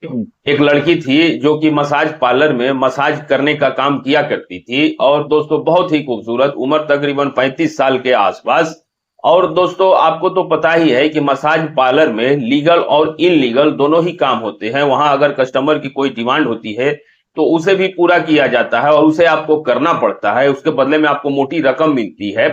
एक लड़की थी जो कि मसाज पार्लर में मसाज करने का काम किया करती थी और दोस्तों बहुत ही खूबसूरत, उम्र तकरीबन 35 साल के आसपास। और दोस्तों आपको तो पता ही है कि मसाज पार्लर में लीगल और इनलीगल दोनों ही काम होते हैं। वहां अगर कस्टमर की कोई डिमांड होती है तो उसे भी पूरा किया जाता है और उसे आपको करना पड़ता है, उसके बदले में आपको मोटी रकम मिलती है।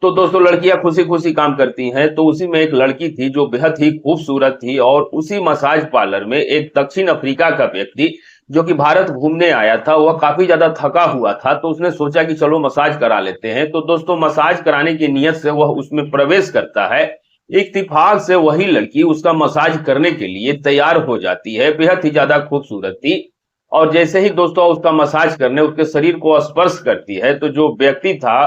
तो दोस्तों लड़कियां खुशी खुशी काम करती हैं, तो उसी में एक लड़की थी जो बेहद ही खूबसूरत थी और उसी मसाज पार्लर में एक दक्षिण अफ्रीका का व्यक्ति जो कि भारत घूमने आया था, वह काफी ज्यादा थका हुआ था। तो उसने सोचा कि चलो मसाज करा लेते हैं। तो दोस्तों मसाज कराने की नियत से वह उसमें प्रवेश करता है। इत्तेफाक से वही लड़की उसका मसाज करने के लिए तैयार हो जाती है, बेहद ही ज्यादा खूबसूरत थी। और जैसे ही दोस्तों उसका मसाज करने उसके शरीर को स्पर्श करती है तो जो व्यक्ति था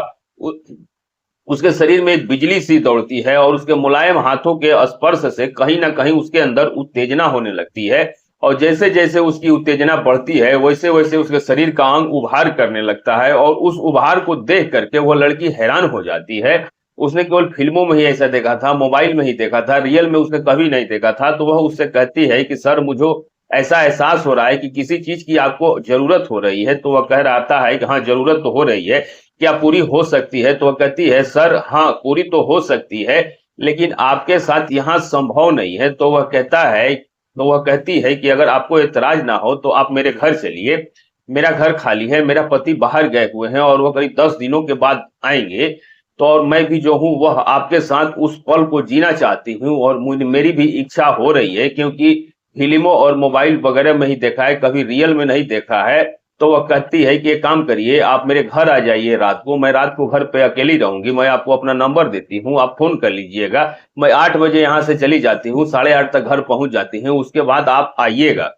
उसके शरीर में एक बिजली सी दौड़ती है और उसके मुलायम हाथों के स्पर्श से कहीं ना कहीं उसके अंदर उत्तेजना होने लगती है। और जैसे जैसे उसकी उत्तेजना बढ़ती है वैसे वैसे उसके शरीर का अंग उभार करने लगता है और उस उभार को देख करके वह लड़की हैरान हो जाती है। उसने केवल फिल्मों में ही ऐसा देखा था, मोबाइल में ही देखा था, रियल में उसने कभी नहीं देखा था। तो वह उससे कहती है कि सर मुझे ऐसा एहसास हो रहा है कि किसी चीज की आपको जरूरत हो रही है। तो वह कह रहा है कि हाँ जरूरत तो हो रही है, क्या पूरी हो सकती है? तो वह कहती है सर हाँ पूरी तो हो सकती है, लेकिन आपके साथ यहाँ संभव नहीं है। तो वह कहती है कि अगर आपको एतराज ना हो तो आप मेरे घर चलिए, मेरा घर खाली है, मेरा पति बाहर गए हुए हैं और वह करीब 10 दिनों के बाद आएंगे। तो और मैं भी जो हूँ वह आपके साथ उस पल को जीना चाहती हूँ और मुझे मेरी भी इच्छा हो रही है, क्योंकि फिल्मों और मोबाइल वगैरह में ही देखा है, कभी रियल में नहीं देखा है। तो वह कहती है कि एक काम करिए, आप मेरे घर आ जाइए रात को, मैं रात को घर पे अकेली रहूंगी, मैं आपको अपना नंबर देती हूँ, आप फोन कर लीजिएगा। मैं 8 बजे यहाँ से चली जाती हूँ, 8:30 तक घर पहुंच जाती हूँ, उसके बाद आप आइएगा।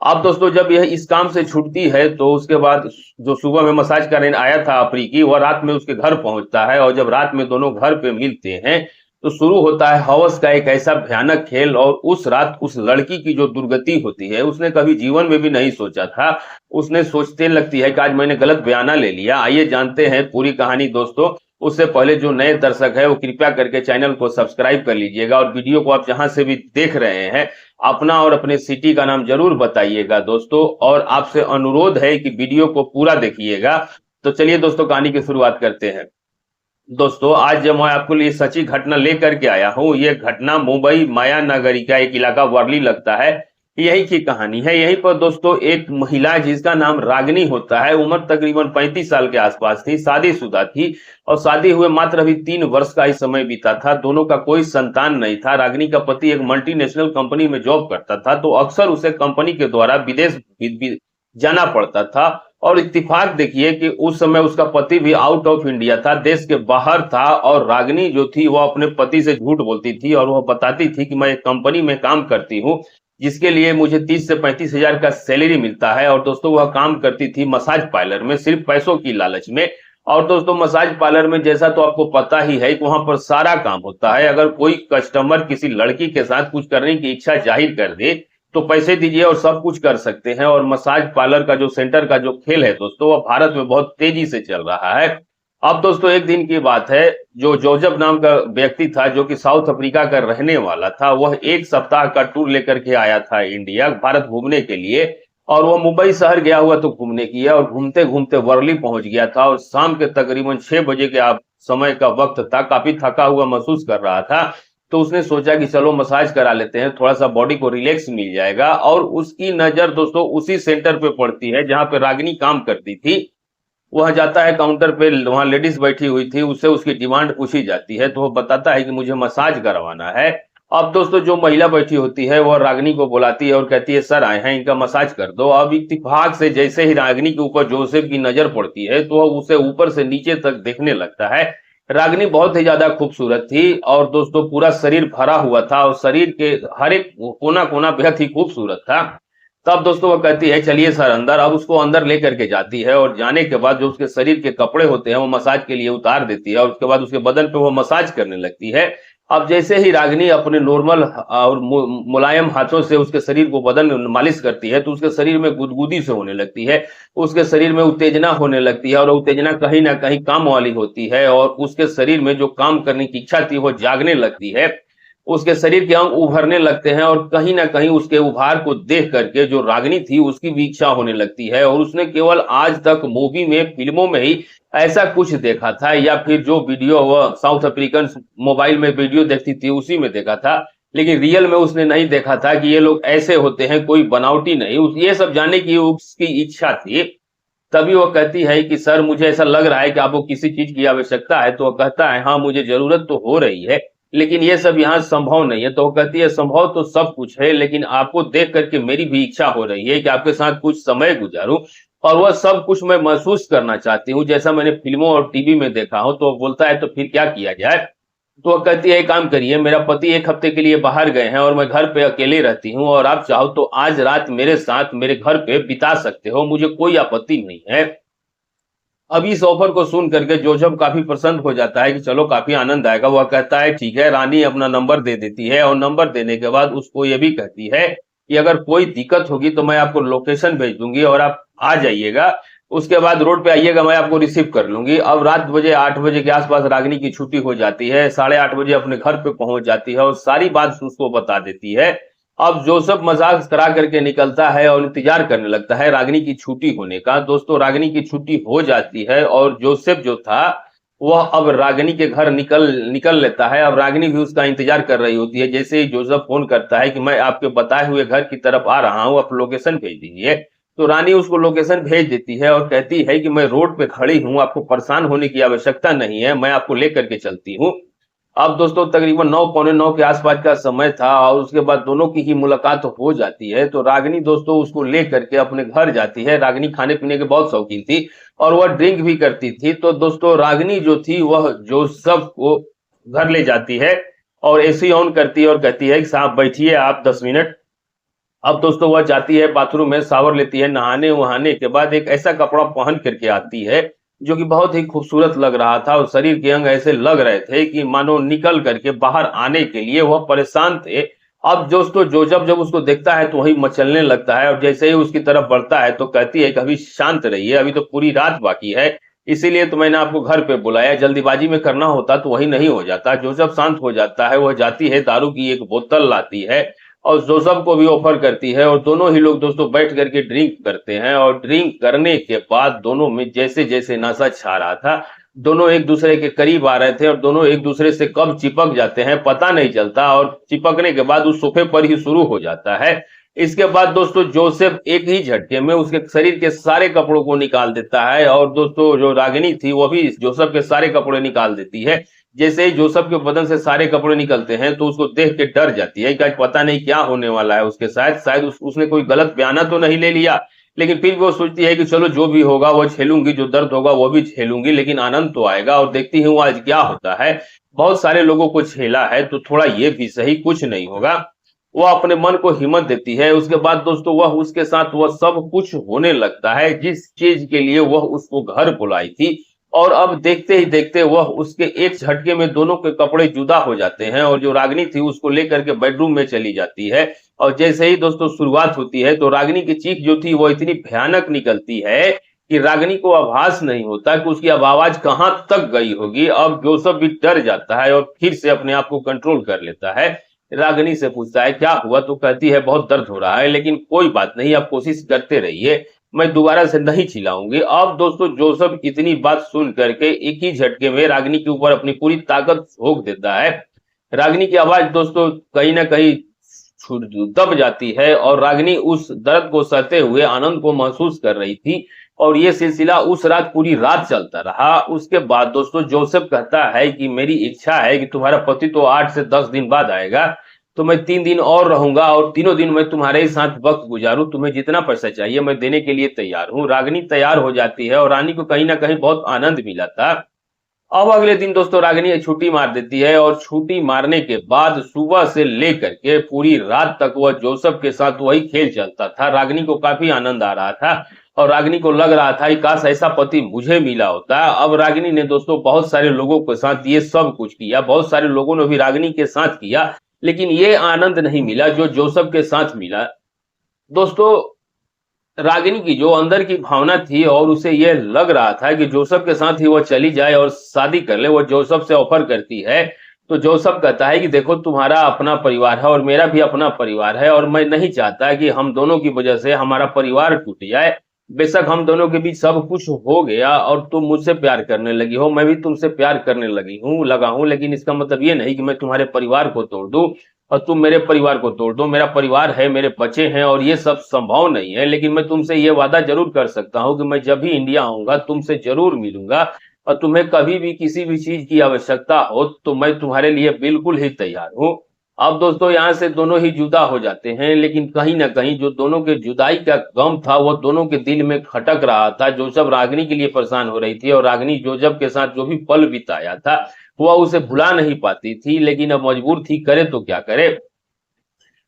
अब दोस्तों जब यह इस काम से छूटती है तो उसके बाद जो सुबह में मसाज करने आया था अफ्रीकी, वह रात में उसके घर पहुंचता है और जब रात में दोनों घर पे मिलते हैं तो शुरू होता है हवस का एक ऐसा भयानक खेल। और उस रात उस लड़की की जो दुर्गति होती है उसने कभी जीवन में भी नहीं सोचा था। उसने सोचते लगती है कि आज मैंने गलत बयाना ले लिया। आइए जानते हैं पूरी कहानी दोस्तों। उससे पहले जो नए दर्शक है वो कृपया करके चैनल को सब्सक्राइब कर लीजिएगा और वीडियो को आप जहां से भी देख रहे हैं अपना और अपने सिटी का नाम जरूर बताइएगा दोस्तों। और आपसे अनुरोध है कि वीडियो को पूरा देखिएगा। तो चलिए दोस्तों कहानी की शुरुआत करते हैं। दोस्तों आज जब मैं आपके लिए सच्ची घटना लेकर के आया हूँ, ये घटना मुंबई माया नगरी का एक इलाका वर्ली लगता है, यही की कहानी है। यहीं पर दोस्तों एक महिला जिसका नाम रागिनी होता है, उम्र तकरीबन 35 साल के आसपास थी, शादीशुदा थी और शादी हुए मात्र अभी 3 वर्ष का ही समय बीता था। दोनों का कोई संतान नहीं था। रागिनी का पति एक मल्टीनेशनल कंपनी में जॉब करता था, तो अक्सर उसे कंपनी के द्वारा विदेश जाना पड़ता था। और इत्तेफाक देखिए कि उस समय उसका पति भी आउट ऑफ इंडिया था, देश के बाहर था। और रागिनी जो थी वह अपने पति से झूठ बोलती थी और वह बताती थी कि मैं एक कंपनी में काम करती हूँ जिसके लिए मुझे 30 से 35 हजार का सैलरी मिलता है। और दोस्तों वह काम करती थी मसाज पार्लर में सिर्फ पैसों की लालच में। और दोस्तों मसाज पार्लर में जैसा तो आपको पता ही है कि वहां पर सारा काम होता है। अगर कोई कस्टमर किसी लड़की के साथ कुछ करने की इच्छा जाहिर कर दे तो पैसे दीजिए और सब कुछ कर सकते हैं। और मसाज पार्लर का जो सेंटर का जो खेल है दोस्तों वह भारत में बहुत तेजी से चल रहा है। अब दोस्तों एक दिन की बात है, जो जोजब नाम का व्यक्ति था जो कि साउथ अफ्रीका का रहने वाला था, वह एक सप्ताह का टूर लेकर के आया था इंडिया, भारत घूमने के लिए। और वह मुंबई शहर गया हुआ तो घूमने की है और घूमते घूमते वर्ली पहुंच गया था और शाम के तकरीबन 6 बजे के आप समय का वक्त था, काफी थका हुआ महसूस कर रहा था। तो उसने सोचा कि चलो मसाज करा लेते हैं, थोड़ा सा बॉडी को रिलैक्स मिल जाएगा। और उसकी नजर दोस्तों उसी सेंटर पे पड़ती है जहां पे रागिनी काम करती थी। वह जाता है काउंटर पे, वहां लेडीज बैठी हुई थी, उससे उसकी डिमांड पूछी जाती है तो वह बताता है कि मुझे मसाज करवाना है। अब दोस्तों जो महिला बैठी होती है वह रागिनी को बुलाती है और कहती है सर आए हैं, इनका मसाज कर दो। अब इत्तेफाक से जैसे ही रागिनी के ऊपर जोसेफ की नजर पड़ती है तो वह उसे ऊपर से नीचे तक देखने लगता है। रागिनी बहुत ही ज्यादा खूबसूरत थी और दोस्तों पूरा शरीर भरा हुआ था और शरीर के हर एक कोना कोना बेहद ही खूबसूरत था। तब दोस्तों वो कहती है चलिए सर अंदर। अब उसको अंदर लेकर के जाती है और जाने के बाद जो उसके शरीर के कपड़े होते हैं वो मसाज के लिए उतार देती है और उसके बाद उसके बदन पे वो मसाज करने लगती है। अब जैसे ही रागिनी अपने नॉर्मल और मुलायम हाथों से उसके शरीर को बदन में मालिश करती है तो उसके शरीर में गुदगुदी से होने लगती है, उसके शरीर में उत्तेजना होने लगती है और उत्तेजना कहीं ना कहीं काम वाली होती है और उसके शरीर में जो काम करने की इच्छा थी वो जागने लगती है। उसके शरीर के अंग उभरने लगते हैं और कहीं ना कहीं उसके उभार को देख करके जो रागिनी थी उसकी भी इच्छा होने लगती है। और उसने केवल आज तक मूवी में, फिल्मों में ही ऐसा कुछ देखा था, या फिर जो वीडियो वह साउथ अफ्रीकन मोबाइल में वीडियो देखती थी उसी में देखा था, लेकिन रियल में उसने नहीं देखा था कि ये लोग ऐसे होते हैं, कोई बनावटी नहीं। ये सब जानने की उसकी इच्छा थी। तभी वो कहती है कि सर मुझे ऐसा लग रहा है कि आपको किसी चीज की आवश्यकता है। तो वो कहता है हाँ मुझे जरूरत तो हो रही है, लेकिन ये सब यहाँ संभव नहीं है। तो वो कहती है संभव तो सब कुछ है, लेकिन आपको देख करके मेरी भी इच्छा हो रही है कि आपके साथ कुछ समय गुजारूं, और वह सब कुछ मैं महसूस करना चाहती हूँ जैसा मैंने फिल्मों और टीवी में देखा हूँ। तो वो बोलता है तो फिर क्या किया जाए। तो वो कहती है एक काम करिए, मेरा पति एक हफ्ते के लिए बाहर गए हैं और मैं घर पे अकेले रहती हूँ, और आप चाहो तो आज रात मेरे साथ मेरे घर पे बिता सकते हो, मुझे कोई आपत्ति नहीं है। अब इस ऑफर को सुन करके जोसेफ काफी प्रसन्न हो जाता है कि चलो काफी आनंद आएगा। वह कहता है ठीक है। रानी अपना नंबर दे देती है, और नंबर देने के बाद उसको ये भी कहती है कि अगर कोई दिक्कत होगी तो मैं आपको लोकेशन भेज दूंगी और आप आ जाइएगा, उसके बाद रोड पे आइएगा, मैं आपको रिसीव कर लूंगी। अब रात बजे 8 बजे के आसपास रागिनी की छुट्टी हो जाती है, 8:30 बजे अपने घर पे पहुंच जाती है और सारी बात उसको बता देती है। अब जोसेफ मजाक करा करके निकलता है और इंतजार करने लगता है रागिनी की छुट्टी होने का। दोस्तों रागिनी की छुट्टी हो जाती है और जोसेफ जो था वह अब रागिनी के घर निकल निकल लेता है। अब रागिनी भी उसका इंतजार कर रही होती है। जैसे ही जोसेफ फोन करता है कि मैं आपके बताए हुए घर की तरफ आ रहा हूँ, आप लोकेशन भेज दीजिए, तो रानी उसको लोकेशन भेज देती है और कहती है कि मैं रोड पे खड़ी हूँ, आपको परेशान होने की आवश्यकता नहीं है, मैं आपको लेकर के चलती हूँ। अब दोस्तों तकरीबन 9 पौने 9 के आसपास का समय था और उसके बाद दोनों की ही मुलाकात हो जाती है। तो रागिनी दोस्तों उसको ले करके अपने घर जाती है। रागिनी खाने पीने के बहुत शौकीन थी और वह ड्रिंक भी करती थी। तो दोस्तों रागिनी जो थी वह जोसेफ को घर ले जाती है और एसी ऑन करती है और कहती है कि साहब बैठिए आप 10 मिनट। अब दोस्तों वह जाती है बाथरूम में, शावर लेती है, नहाने वहाने के बाद एक ऐसा कपड़ा पहन करके आती है जो कि बहुत ही खूबसूरत लग रहा था, और शरीर के अंग ऐसे लग रहे थे कि मानो निकल करके बाहर आने के लिए वह परेशान थे। अब दोस्तों जोसेफ जब उसको देखता है तो वही मचलने लगता है, और जैसे ही उसकी तरफ बढ़ता है तो कहती है कि अभी शांत रहिए, अभी तो पूरी रात बाकी है, इसीलिए तो मैंने आपको घर पे बुलाया, जल्दीबाजी में करना होता तो वही नहीं हो जाता। जोसेफ शांत हो जाता है, वह जाती है दारू की एक बोतल लाती है और जोसेफ को भी ऑफर करती है, और दोनों ही लोग दोस्तों बैठ करके ड्रिंक करते हैं। और ड्रिंक करने के बाद दोनों में जैसे जैसे नशा छा रहा था, दोनों एक दूसरे के करीब आ रहे थे, और दोनों एक दूसरे से कब चिपक जाते हैं पता नहीं चलता, और चिपकने के बाद उस सोफे पर ही शुरू हो जाता है। इसके बाद दोस्तों जोसेफ एक ही झटके में उसके शरीर के सारे कपड़ों को निकाल देता है, और दोस्तों जो रागिनी थी वो भी जोसेफ के सारे कपड़े निकाल देती है। जैसे ही जोसेफ के बदन से सारे कपड़े निकलते हैं तो उसको देख के डर जाती है कि आज पता नहीं क्या होने वाला है उसके साथ, शायद उसने कोई गलत बयाना तो नहीं ले लिया। लेकिन फिर वो सोचती है कि चलो जो भी होगा वो झेलूंगी, जो दर्द होगा वो भी झेलूंगी, लेकिन आनंद तो आएगा। और देखती हूँ आज क्या होता है, बहुत सारे लोगों को झेला है तो थोड़ा ये भी सही, कुछ नहीं होगा। वह अपने मन को हिम्मत देती है। उसके बाद दोस्तों वह उसके साथ वह सब कुछ होने लगता है जिस चीज के लिए वह उसको घर बुलाई थी। और अब देखते ही देखते वह उसके एक झटके में दोनों के कपड़े जुदा हो जाते हैं, और जो रागिनी थी उसको लेकर के बेडरूम में चली जाती है। और जैसे ही दोस्तों शुरुआत होती है तो रागिनी की चीख जो थी वो इतनी भयानक निकलती है कि रागिनी को आभास नहीं होता कि उसकी अब आवाज कहां तक गई होगी। अब जोसेफ भी डर जाता है और फिर से अपने आप को कंट्रोल कर लेता है। रागिनी से पूछता है क्या हुआ, तो कहती है बहुत दर्द हो रहा है, लेकिन कोई बात नहीं, आप कोशिश करते रहिए, मैं दोबारा से नहीं चिल्लाऊंगी। अब दोस्तों जोसेफ इतनी बात सुन करके एक ही झटके में रागिनी के ऊपर अपनी पूरी ताकत झोंक देता है। रागिनी की आवाज दोस्तों कहीं ना कहीं दब जाती है, और रागिनी उस दर्द को सहते हुए आनंद को महसूस कर रही थी, और ये सिलसिला उस रात पूरी रात चलता रहा। उसके बाद दोस्तों जोसेफ कहता है कि मेरी इच्छा है कि तुम्हारा पति तो 8 से 10 दिन बाद आएगा, तो मैं 3 दिन और रहूंगा और तीनों दिन मैं तुम्हारे ही साथ वक्त गुजारूं, तुम्हें जितना पैसा चाहिए मैं देने के लिए तैयार हूँ। रागिनी तैयार हो जाती है और रानी को कहीं ना कहीं बहुत आनंद मिला था। अब अगले दिन दोस्तों रागिनी छुट्टी मार देती है, और छुट्टी मारने के बाद सुबह से लेकर के पूरी रात तक वह जोसेफ के साथ वही खेल चलता था। रागिनी को काफी आनंद आ रहा था और रागिनी को लग रहा था कि काश ऐसा पति मुझे मिला होता। अब रागिनी ने दोस्तों बहुत सारे लोगों के साथ ये सब कुछ किया, बहुत सारे लोगों ने भी रागिनी के साथ किया, लेकिन ये आनंद नहीं मिला जो जोसेफ के साथ मिला। दोस्तों रागिनी की जो अंदर की भावना थी, और उसे यह लग रहा था कि जोसेफ के साथ ही वो चली जाए और शादी कर ले, वो जोसेफ से ऑफर करती है तो जोसेफ कहता है कि देखो तुम्हारा अपना परिवार है और मेरा भी अपना परिवार है, और मैं नहीं चाहता कि हम दोनों की वजह से हमारा परिवार टूट जाए। बेशक हम दोनों के बीच सब कुछ हो गया और तुम मुझसे प्यार करने लगी हो, मैं भी तुमसे प्यार करने लगा हूँ, लेकिन इसका मतलब ये नहीं कि मैं तुम्हारे परिवार को तोड़ दूं और तुम मेरे परिवार को तोड़ दो। मेरा परिवार है, मेरे बच्चे हैं, और ये सब संभव नहीं है। लेकिन मैं तुमसे ये वादा जरूर कर सकता हूँ कि मैं जब भी इंडिया आऊंगा तुमसे जरूर मिलूंगा, और तुम्हें कभी भी किसी भी चीज की आवश्यकता हो तो मैं तुम्हारे लिए बिल्कुल ही तैयार हूँ। अब दोस्तों यहाँ से दोनों ही जुदा हो जाते हैं, लेकिन कहीं ना कहीं जो दोनों के जुदाई का गम था वो दोनों के दिल में खटक रहा था। जोसेफ रागिनी के लिए परेशान हो रही थी, और रागिनी जोसेफ के साथ जो भी पल बिताया था वह उसे भुला नहीं पाती थी, लेकिन अब मजबूर थी, करे तो क्या करे।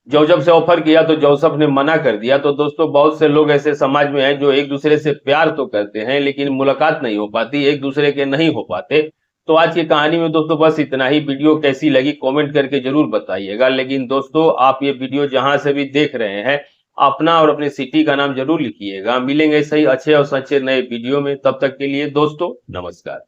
जोसेफ से ऑफर किया तो जोसेफ ने मना कर दिया। तो दोस्तों बहुत से लोग ऐसे समाज में हैं जो एक दूसरे से प्यार तो करते हैं लेकिन मुलाकात नहीं हो पाती, एक दूसरे के नहीं हो पाते। तो आज की कहानी में दोस्तों बस इतना ही। वीडियो कैसी लगी कमेंट करके जरूर बताइएगा। लेकिन दोस्तों आप ये वीडियो जहां से भी देख रहे हैं अपना और अपनी सिटी का नाम जरूर लिखिएगा। मिलेंगे सही अच्छे और सच्चे नए वीडियो में, तब तक के लिए दोस्तों नमस्कार।